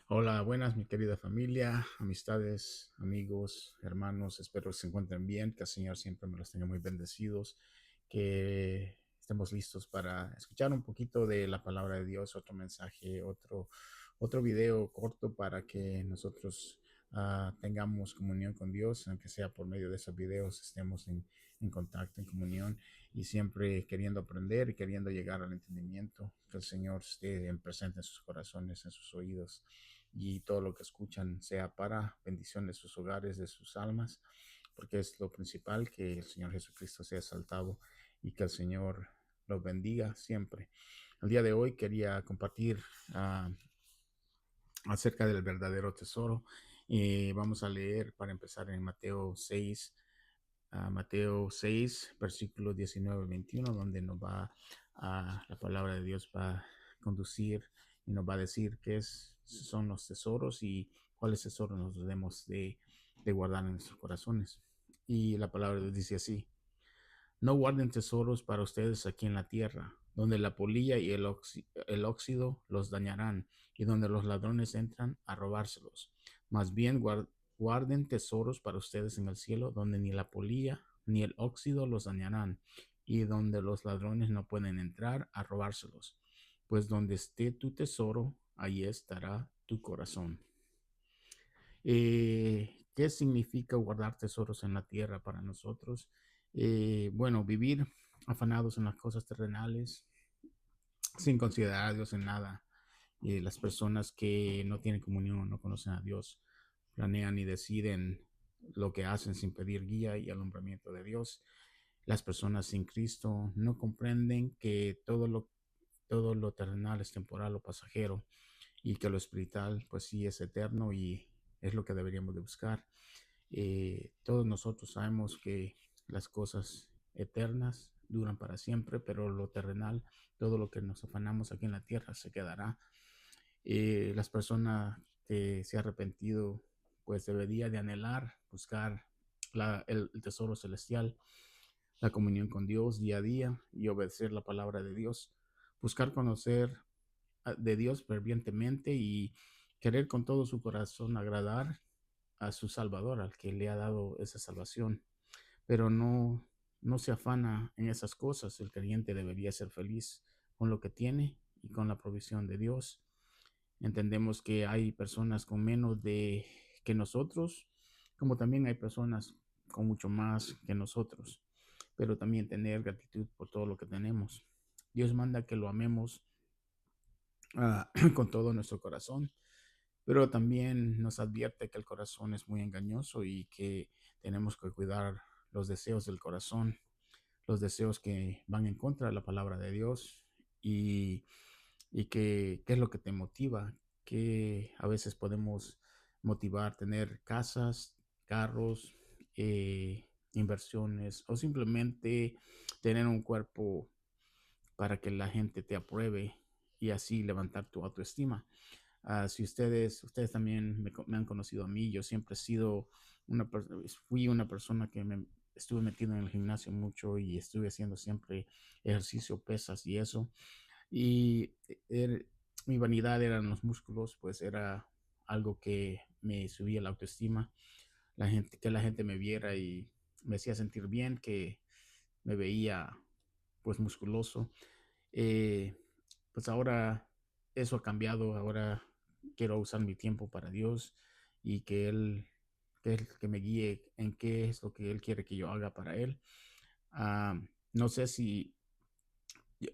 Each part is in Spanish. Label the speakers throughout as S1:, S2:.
S1: Hola, buenas, mi querida familia, amistades, amigos, hermanos. Espero que se encuentren bien, que el Señor siempre me los tenga muy bendecidos, que estemos listos para escuchar un poquito de la palabra de Dios, otro mensaje, otro video corto para que nosotros tengamos comunión con Dios, aunque sea por medio de esos videos, estemos en contacto, en comunión y siempre queriendo aprender y queriendo llegar al entendimiento, que el Señor esté en presente en sus corazones, en sus oídos y todo lo que escuchan sea para bendición de sus hogares, de sus almas, porque es lo principal, que el Señor Jesucristo sea exaltado y que el Señor los bendiga siempre. El día de hoy quería compartir uh, acerca del verdadero tesoro. Vamos a leer para empezar en Mateo 6, versículos 19-21, donde la palabra de Dios va a conducir y nos va a decir son los tesoros y cuáles tesoros nos debemos de guardar en nuestros corazones. Y la palabra de Dios dice así: no guarden tesoros para ustedes aquí en la tierra, donde la polilla y el óxido los dañarán, y donde los ladrones entran a robárselos. Más bien guarden tesoros para ustedes en el cielo, donde ni la polilla ni el óxido los dañarán, y donde los ladrones no pueden entrar a robárselos. Pues donde esté tu tesoro, ahí estará tu corazón. ¿Qué significa guardar tesoros en la tierra para nosotros? Bueno, vivir afanados en las cosas terrenales, sin considerar a Dios en nada. Las personas que no tienen comunión, no conocen a Dios, planean y deciden lo que hacen sin pedir guía y alumbramiento de Dios. Las personas sin Cristo no comprenden que todo lo terrenal es temporal o pasajero, y que lo espiritual pues sí es eterno y es lo que deberíamos de buscar. Todos nosotros sabemos que las cosas eternas duran para siempre, pero lo terrenal, todo lo que nos afanamos aquí en la tierra se quedará. Las personas que se han arrepentido pues debería de anhelar, buscar el tesoro celestial, la comunión con Dios día a día y obedecer la palabra de Dios, buscar conocer de Dios fervientemente y querer con todo su corazón agradar a su Salvador, al que le ha dado esa salvación. Pero no se afana en esas cosas. El creyente debería ser feliz con lo que tiene y con la provisión de Dios. Entendemos que hay personas con menos de que nosotros, como también hay personas con mucho más que nosotros, pero también tener gratitud por todo lo que tenemos. Dios manda que lo amemos con todo nuestro corazón, pero también nos advierte que el corazón es muy engañoso y que tenemos que cuidar los deseos del corazón, los deseos que van en contra de la palabra de Dios, y, y que qué es lo que te motiva, que a veces podemos motivar tener casas, carros, inversiones o simplemente tener un cuerpo para que la gente te apruebe y así levantar tu autoestima. Si ustedes también me han conocido a mí, yo siempre he sido fui una persona que me estuve metido en el gimnasio mucho y estuve haciendo siempre ejercicio, pesas y eso. Y er- mi vanidad eran los músculos, pues era algo que me subía la autoestima. Que la gente me viera y me hacía sentir bien, que me veía pues musculoso. Eh, pues ahora eso ha cambiado. Ahora quiero usar mi tiempo para Dios y que me guíe en qué es lo que Él quiere que yo haga para Él. Ah, no sé si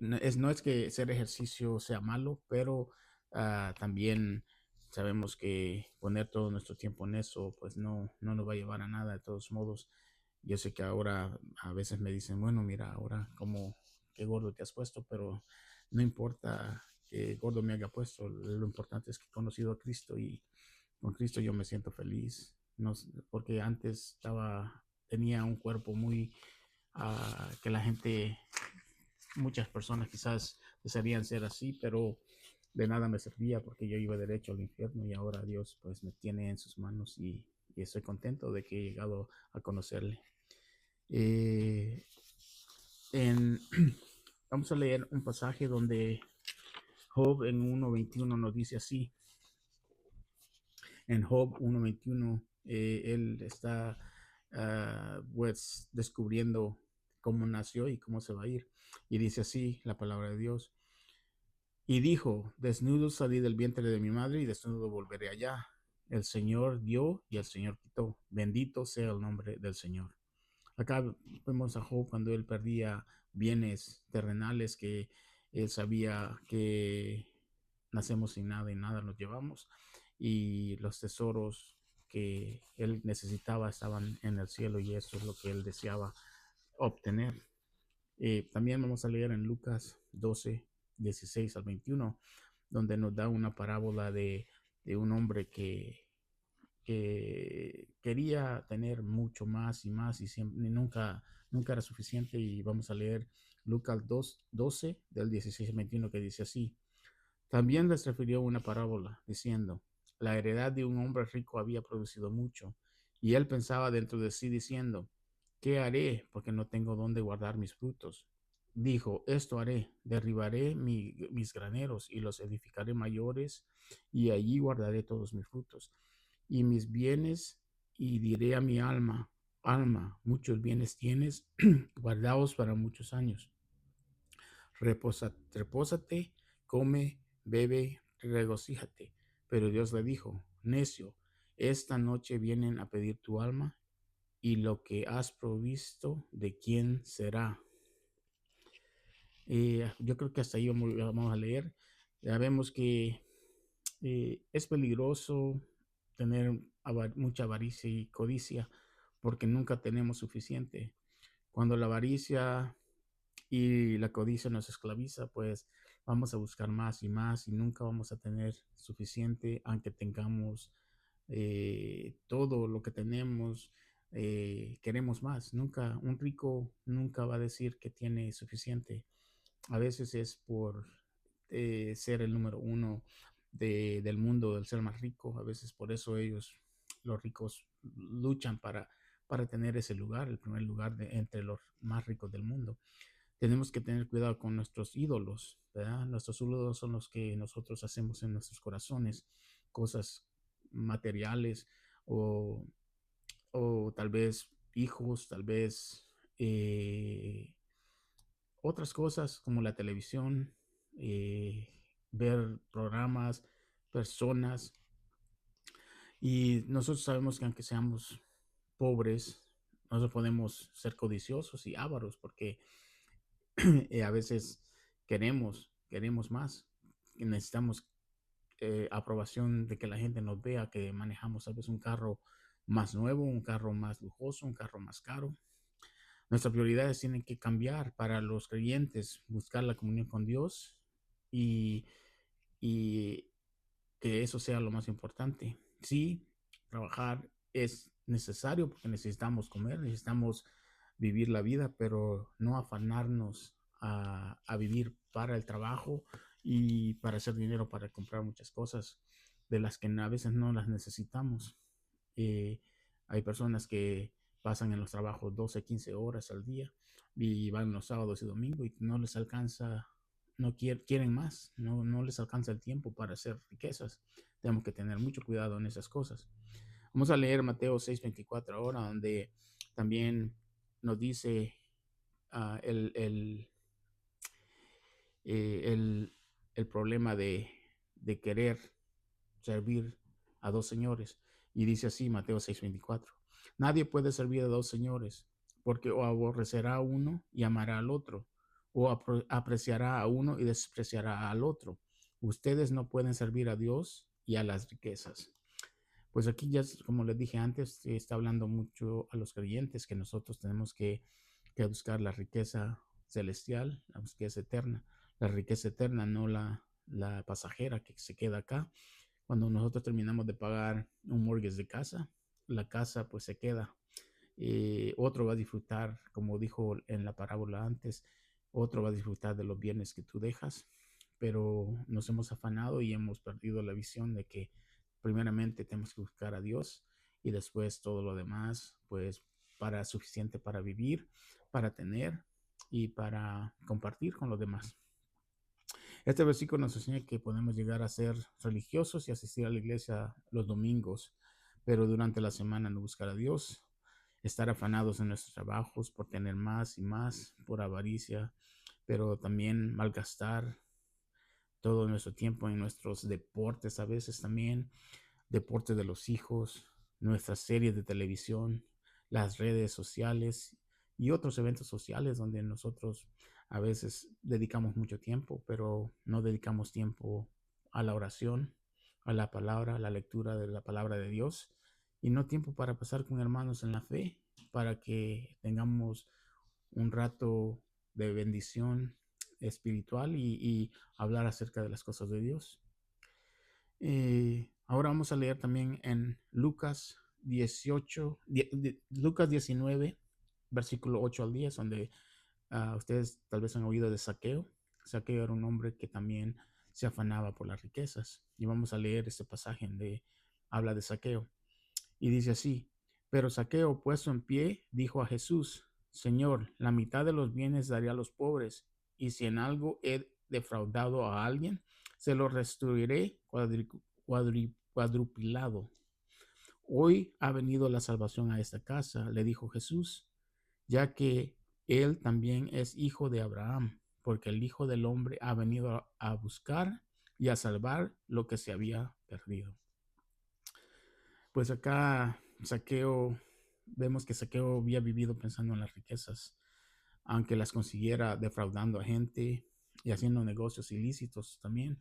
S1: no es que hacer ejercicio sea malo, pero también sabemos que poner todo nuestro tiempo en eso, pues no nos va a llevar a nada de todos modos. Yo sé que ahora a veces me dicen, bueno, mira, ahora como qué gordo te has puesto, pero no importa que gordo me haya puesto, lo importante es que he conocido a Cristo y con Cristo yo me siento feliz. No, porque antes tenía un cuerpo muy que la gente, muchas personas quizás desearían ser así, pero de nada me servía porque yo iba derecho al infierno, y ahora Dios pues me tiene en sus manos y estoy contento de que he llegado a conocerle. Eh, en, Vamos a leer un pasaje donde Job en 1.21 nos dice así: En Job 1:21, él está pues descubriendo cómo nació y cómo se va a ir. Y dice así la palabra de Dios. Y dijo, desnudo salí del vientre de mi madre y desnudo volveré allá. El Señor dio y el Señor quitó. Bendito sea el nombre del Señor. Acá vemos a Job cuando él perdía bienes terrenales que él sabía que nacemos sin nada y nada nos llevamos. Y los tesoros que él necesitaba estaban en el cielo y eso es lo que él deseaba obtener. También vamos a leer en Lucas 12, 16 al 21, donde nos da una parábola de un hombre que quería tener mucho más y siempre, nunca era suficiente. Y vamos a leer Lucas 2, 12 del 16 al 21 que dice así. También les refirió una parábola diciendo, la heredad de un hombre rico había producido mucho, y él pensaba dentro de sí diciendo, ¿qué haré? Porque no tengo dónde guardar mis frutos. Dijo, esto haré, derribaré mis graneros y los edificaré mayores, y allí guardaré todos mis frutos y mis bienes, y diré a mi alma, alma, muchos bienes tienes, guardados para muchos años. Repósate, come, bebe, regocíjate. Pero Dios le dijo, necio, esta noche vienen a pedir tu alma, y lo que has provisto, ¿de quién será? Yo creo que hasta ahí vamos a leer. Ya vemos que es peligroso tener mucha avaricia y codicia porque nunca tenemos suficiente. Cuando la avaricia y la codicia nos esclaviza, pues vamos a buscar más y nunca vamos a tener suficiente, aunque tengamos todo lo que tenemos. Queremos más. Nunca, un rico nunca va a decir que tiene suficiente. A veces es por ser el número uno del mundo, del ser más rico. A veces por eso ellos, los ricos, luchan para tener ese lugar, el primer lugar entre los más ricos del mundo. Tenemos que tener cuidado con nuestros ídolos, ¿verdad? Nuestros ídolos son los que nosotros hacemos en nuestros corazones, cosas materiales o, o tal vez hijos, tal vez otras cosas como la televisión, eh, ver programas, personas. Y nosotros sabemos que aunque seamos pobres, nosotros podemos ser codiciosos y ávaros porque a veces queremos más. Y necesitamos aprobación de que la gente nos vea que manejamos tal vez un carro más nuevo, un carro más lujoso, un carro más caro. Nuestras prioridades tienen que cambiar para los creyentes, buscar la comunión con Dios y, y que eso sea lo más importante. Sí, trabajar es necesario porque necesitamos comer, necesitamos vivir la vida, pero no afanarnos a vivir para el trabajo y para hacer dinero, para comprar muchas cosas de las que a veces no las necesitamos. Eh, Hay personas que pasan en los trabajos 12, 15 horas al día y van los sábados y domingos y no les alcanza, no quieren más, no les alcanza el tiempo para hacer riquezas. Tenemos que tener mucho cuidado en esas cosas. Vamos a leer Mateo 6:24 ahora, donde también nos dice el, eh, el, el problema de querer servir a dos señores. Y dice así Mateo 6:24. Nadie puede servir a dos señores, porque o aborrecerá a uno y amará al otro, o apreciará a uno y despreciará al otro. Ustedes no pueden servir a Dios y a las riquezas. Pues aquí ya, como les dije antes, está hablando mucho a los creyentes que nosotros tenemos que buscar la riqueza celestial, la riqueza eterna. La riqueza eterna, no la pasajera que se queda acá. Cuando nosotros terminamos de pagar un mortgage de casa, la casa pues se queda. Otro va a disfrutar, como dijo en la parábola antes, otro va a disfrutar de los bienes que tú dejas, pero nos hemos afanado y hemos perdido la visión de que primeramente tenemos que buscar a Dios y después todo lo demás, pues para suficiente para vivir, para tener y para compartir con los demás. Este versículo nos enseña que podemos llegar a ser religiosos y asistir a la iglesia los domingos, pero durante la semana no buscar a Dios, estar afanados en nuestros trabajos por tener más y más, por avaricia, pero también malgastar todo nuestro tiempo en nuestros deportes, a veces también deportes de los hijos, nuestras series de televisión, las redes sociales y otros eventos sociales donde nosotros a veces dedicamos mucho tiempo, pero no dedicamos tiempo a la oración, a la palabra, a la lectura de la palabra de Dios y no tiempo para pasar con hermanos en la fe, para que tengamos un rato de bendición espiritual y hablar acerca de las cosas de Dios. Ahora vamos a leer también en Lucas 18, Lucas 19, versículo 8 al 10, donde ustedes tal vez han oído de Saqueo. Saqueo era un hombre que también se afanaba por las riquezas. Y vamos a leer este pasaje donde habla de Saqueo. Y dice así, pero Saqueo, puesto en pie, dijo a Jesús, Señor, la mitad de los bienes daré a los pobres, y si en algo he defraudado a alguien, se lo restituiré cuadrupilado. Hoy ha venido la salvación a esta casa, le dijo Jesús, ya que él también es hijo de Abraham, porque el Hijo del Hombre ha venido a buscar y a salvar lo que se había perdido. Pues acá Saqueo, vemos que Saqueo había vivido pensando en las riquezas, aunque las consiguiera defraudando a gente y haciendo negocios ilícitos también.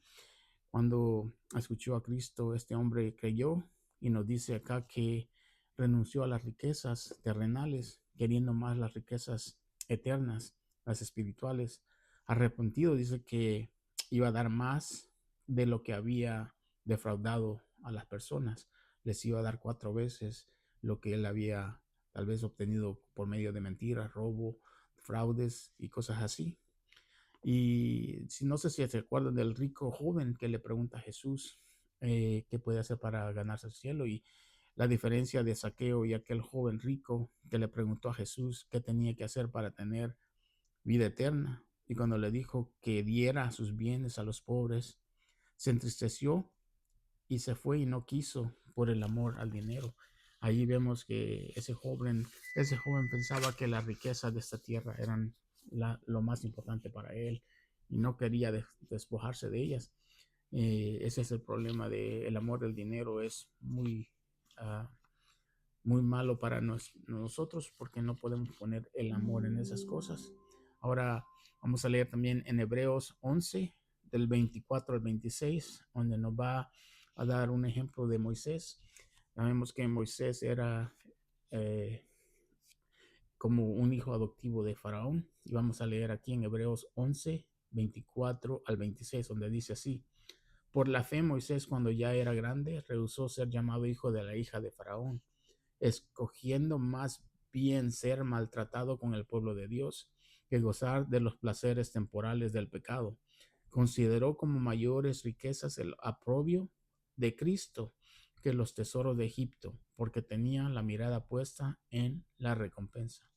S1: Cuando escuchó a Cristo, este hombre creyó y nos dice acá que renunció a las riquezas terrenales, queriendo más las riquezas eternas, las espirituales. Arrepentido dice que iba a dar más de lo que había defraudado a las personas. Les iba a dar 4 veces lo que él había tal vez obtenido por medio de mentiras, robo, fraudes y cosas así. Y si no sé si se acuerdan del rico joven que le pregunta a Jesús qué puede hacer para ganarse el cielo, y la diferencia de Saqueo y aquel joven rico que le preguntó a Jesús qué tenía que hacer para tener vida eterna. Y cuando le dijo que diera sus bienes a los pobres, se entristeció y se fue y no quiso por el amor al dinero. Ahí vemos que ese joven pensaba que las riquezas de esta tierra eran lo más importante para él y no quería despojarse de ellas. Ese es el problema del amor del dinero, es uh, muy malo para nosotros porque no podemos poner el amor en esas cosas. Ahora vamos a leer también en Hebreos 11, del 24 al 26, donde nos va a dar un ejemplo de Moisés. Sabemos que Moisés era eh, como un hijo adoptivo de Faraón. Y vamos a leer aquí en Hebreos 11, 24 al 26, donde dice así. Por la fe Moisés, cuando ya era grande, rehusó ser llamado hijo de la hija de Faraón, escogiendo más bien ser maltratado con el pueblo de Dios que gozar de los placeres temporales del pecado. Consideró como mayores riquezas el aprobio de Cristo que los tesoros de Egipto, porque tenía la mirada puesta en la recompensa.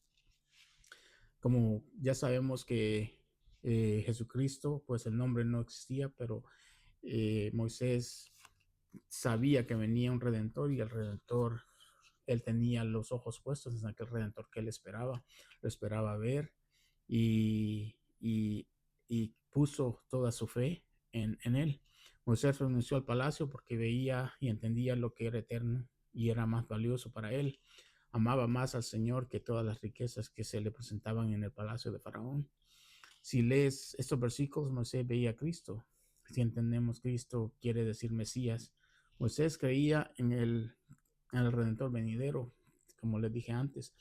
S1: Como ya sabemos que Jesucristo, pues el nombre no existía, pero Moisés sabía que venía un redentor y el redentor, él tenía los ojos puestos en aquel redentor que él esperaba, lo esperaba ver y, y, y puso toda su fe en él. Moisés renunció al palacio porque veía y entendía lo que era eterno y era más valioso para él. Amaba más al Señor que todas las riquezas que se le presentaban en el palacio de Faraón. Si lees estos versículos, Moisés veía a Cristo. Si entendemos Cristo quiere decir Mesías. Moisés creía en el Redentor venidero, como les dije antes.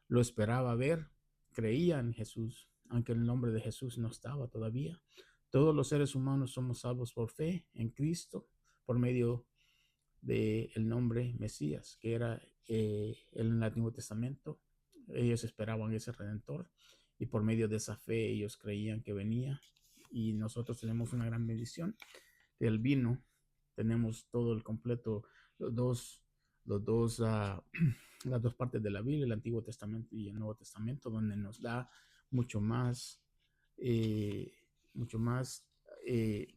S1: Lo esperaba ver, creía en Jesús, aunque el nombre de Jesús no estaba todavía. Todos los seres humanos somos salvos por fe en Cristo, por medio del nombre Mesías, que era en el Antiguo Testamento. Ellos esperaban ese Redentor y por medio de esa fe ellos creían que venía, y nosotros tenemos una gran bendición del vino. Tenemos todo el completo, los dos, los dos, las dos partes de la Biblia, el Antiguo Testamento y el Nuevo Testamento, donde nos da mucho más, mucho más eh,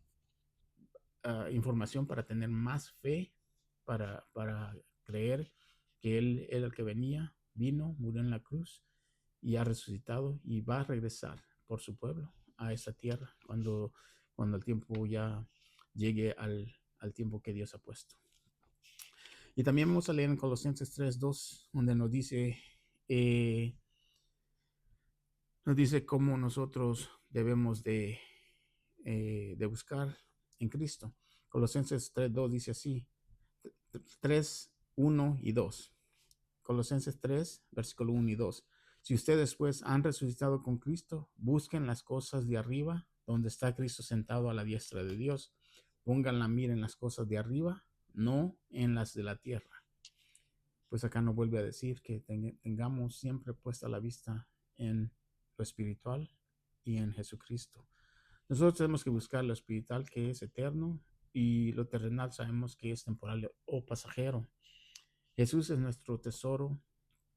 S1: información para tener más fe, para creer que Él era el que venía, vino, murió en la cruz y ha resucitado y va a regresar por su pueblo a esa tierra cuando el tiempo ya llegue al tiempo que Dios ha puesto. Y también vamos a leer en Colosenses 3:2, donde eh, nos dice cómo nosotros debemos de buscar en Cristo. Colosenses 3:2 dice así, 3, 1 y 2. Colosenses 3, versículo 1 y 2. Si ustedes pues han resucitado con Cristo, busquen las cosas de arriba, donde está Cristo sentado a la diestra de Dios. Pongan la mira en las cosas de arriba, no en las de la tierra. Pues acá nos vuelve a decir que tengamos siempre puesta la vista en lo espiritual y en Jesucristo. Nosotros tenemos que buscar lo espiritual, que es eterno, y lo terrenal sabemos que es temporal o pasajero. Jesús es nuestro tesoro,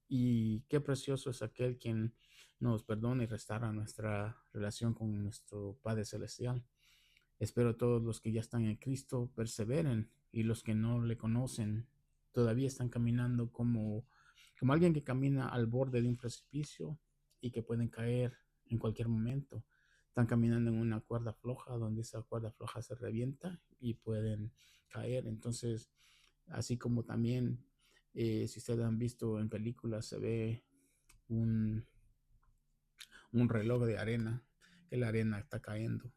S1: y qué precioso es aquel quien nos perdona y restaura nuestra relación con nuestro Padre Celestial. Espero todos los que ya están en Cristo perseveren, y los que no le conocen todavía están caminando como alguien que camina al borde de un precipicio y que pueden caer en cualquier momento. Están caminando en una cuerda floja, donde esa cuerda floja se revienta y pueden caer. Entonces, así como también, si ustedes han visto en películas, se ve un, un reloj de arena, que la arena está cayendo,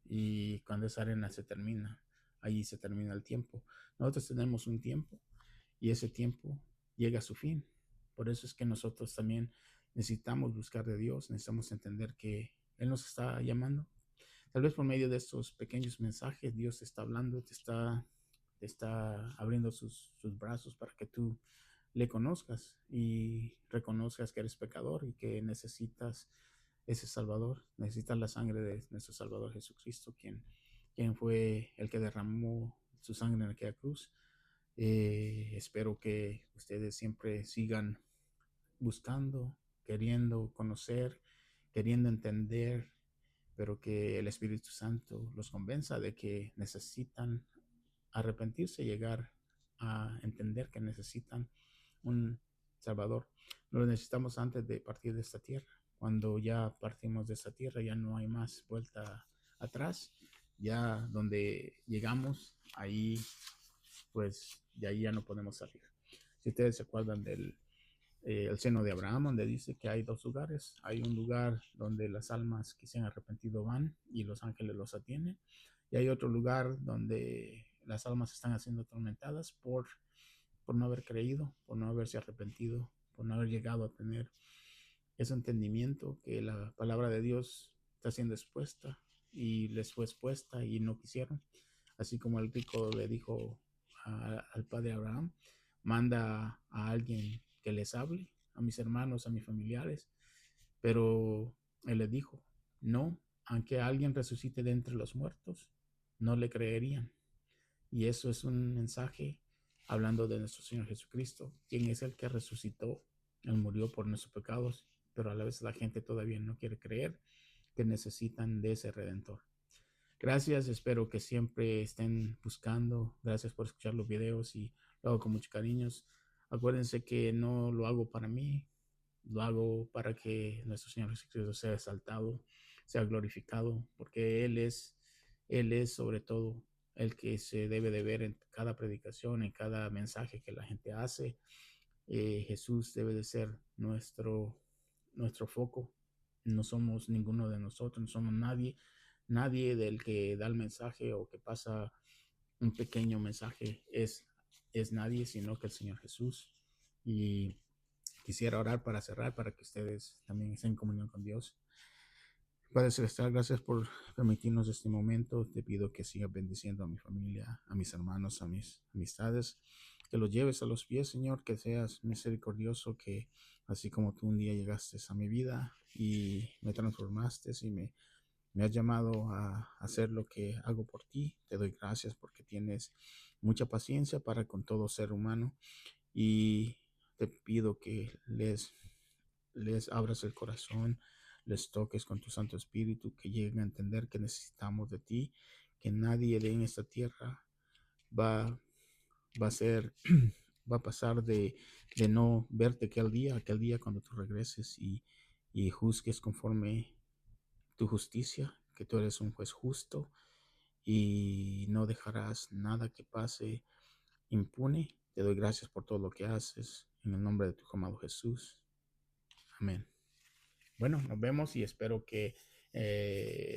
S1: y cuando esa arena se termina, allí se termina el tiempo. Nosotros tenemos un tiempo y ese tiempo llega a su fin. Por eso es que nosotros también necesitamos buscar de Dios, necesitamos entender que Él nos está llamando. Tal vez por medio de estos pequeños mensajes, Dios te está hablando, te está abriendo sus brazos para que tú le conozcas y reconozcas que eres pecador y que necesitas ese Salvador, necesitas la sangre de nuestro Salvador Jesucristo, quien fue el que derramó su sangre en aquella cruz. Espero que ustedes siempre sigan buscando, queriendo conocer, queriendo entender, pero que el Espíritu Santo los convenza de que necesitan arrepentirse, llegar a entender que necesitan un Salvador. Lo necesitamos antes de partir de esta tierra. Cuando ya partimos de esta tierra, ya no hay más vuelta atrás. Ya donde llegamos, ahí, pues de ahí ya no podemos salir. Si ustedes se acuerdan del el seno de Abraham, donde dice que hay dos lugares. Hay un lugar donde las almas que se han arrepentido van y los ángeles los atienden. Y hay otro lugar donde las almas están siendo atormentadas por no haber creído, por no haberse arrepentido, por no haber llegado a tener ese entendimiento que la palabra de Dios está siendo expuesta y les fue expuesta y no quisieron. Así como el rico le dijo al padre Abraham, manda a alguien que les hable, a mis hermanos, a mis familiares, pero él le dijo, no, aunque alguien resucite de entre los muertos, no le creerían. Y eso es un mensaje hablando de nuestro Señor Jesucristo, quien es el que resucitó. Él murió por nuestros pecados, pero a la vez la gente todavía no quiere creer que necesitan de ese redentor. Gracias, espero que siempre estén buscando. Gracias por escuchar los videos y lo hago con muchos cariños. Acuérdense que no lo hago para mí, lo hago para que nuestro Señor Jesucristo sea exaltado, sea glorificado, porque Él es sobre todo el que se debe de ver en cada predicación, en cada mensaje que la gente hace. Jesús debe de ser nuestro foco. No somos ninguno de nosotros, no somos nadie del que da el mensaje o que pasa un pequeño mensaje es nadie, sino que el Señor Jesús. Y quisiera orar para cerrar, para que ustedes también estén en comunión con Dios. Padre Celestial, gracias por permitirnos este momento. Te pido que sigas bendiciendo a mi familia, a mis hermanos, a mis amistades, que los lleves a los pies, Señor, que seas misericordioso, que así como tú un día llegaste a mi vida y me transformaste y me has llamado a hacer lo que hago por ti, te doy gracias porque tienes mucha paciencia para con todo ser humano, y te pido que les abras el corazón, les toques con tu Santo Espíritu, que lleguen a entender que necesitamos de ti, que nadie en esta tierra va, va a ser, va a pasar de no verte aquel día cuando tú regreses y juzgues conforme tu justicia, que tú eres un juez justo y no dejarás nada que pase impune. Te doy gracias por todo lo que haces. En el nombre de tu amado Jesús. Amén. Bueno, nos vemos y espero que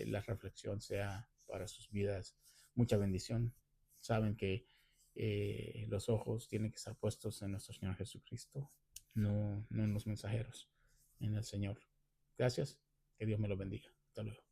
S1: la reflexión sea para sus vidas mucha bendición. Saben que los ojos tienen que estar puestos en nuestro Señor Jesucristo, no en los mensajeros, en el Señor. Gracias. Que Dios me lo bendiga. Hasta luego.